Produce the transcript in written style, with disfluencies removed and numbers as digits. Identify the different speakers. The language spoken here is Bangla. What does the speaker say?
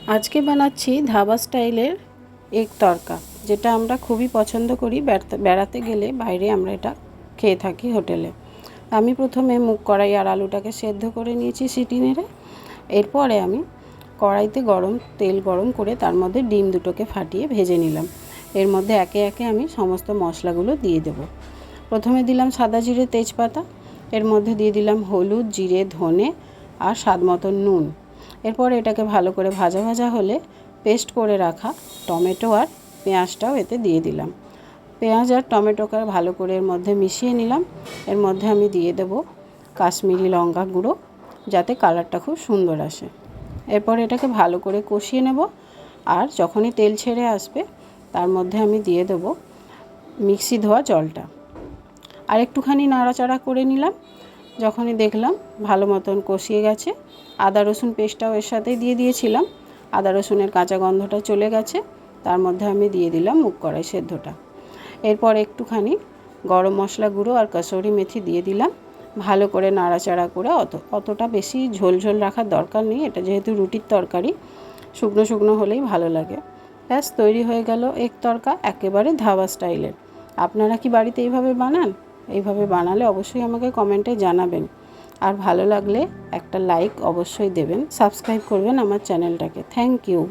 Speaker 1: আজকে বানাচ্ছি ধাবা স্টাইলের এগ তড়কা, যেটা আমরা খুবই পছন্দ করি। বেড়াতে গেলে বাইরে আমরা এটা খেয়ে থাকি হোটেলে। আমি প্রথমে মুগ কড়াই আর আলুটাকে সেদ্ধ করে নিয়েছি সিটি নেড়ে। এরপরে আমি কড়াইতে তেল গরম করে তার মধ্যে ডিম দুটোকে ফাটিয়ে ভেজে নিলাম। এর মধ্যে একে একে আমি সমস্ত মশলাগুলো দিয়ে দেব। প্রথমে দিলাম সাদা জিরে তেজপাতা, এর মধ্যে দিয়ে দিলাম হলুদ, জিরে, ধনে আর স্বাদ মতো নুন। এরপর এটাকে ভালো করে ভাজা ভাজা হলে পেস্ট করে রাখা টমেটো আর পেঁয়াজটাও এতে দিয়ে দিলাম। পেঁয়াজ আর টমেটোকে ভালো করে এর মধ্যে মিশিয়ে নিলাম। এর মধ্যে আমি দিয়ে দেব কাশ্মীরি লঙ্কা গুঁড়ো, যাতে কালারটা খুব সুন্দর আসে। এরপর এটাকে ভালো করে কষিয়ে নেব। আর যখনই তেল ছেড়ে আসবে তার মধ্যে আমি দিয়ে দেব মিক্সি ধোয়া জলটা। আর একটুখানি নাড়াচাড়া করে নিলাম। যখনই দেখলাম ভালো মতন কষিয়ে গেছে, আদা রসুন পেস্টটাও এর সাথেই দিয়ে দিয়েছিলাম। আদা রসুনের কাঁচা গন্ধটা চলে গেছে, তার মধ্যে আমি দিয়ে দিলাম মুগ কড়াই সেদ্ধটা। এরপর একটুখানি গরম মশলা গুঁড়ো আর কসুরি মেথি দিয়ে দিলাম। ভালো করে নাড়াচাড়া করে অতটা বেশি ঝোল ঝোল রাখার দরকার নেই, এটা যেহেতু রুটির তরকারি, শুকনো শুকনো হলেই ভালো লাগে। ব্যাস তৈরি হয়ে গেল এগ তড়কা, একেবারে ধাবা স্টাইলের। আপনারা কি বাড়িতে এইভাবে বানান? এইভাবে বানালে অবশ্যই আমাকে কমেন্টে জানাবেন। আর ভালো লাগলে একটা লাইক অবশ্যই দেবেন, সাবস্ক্রাইব করবেন আমার চ্যানেলটাকে। Thank you.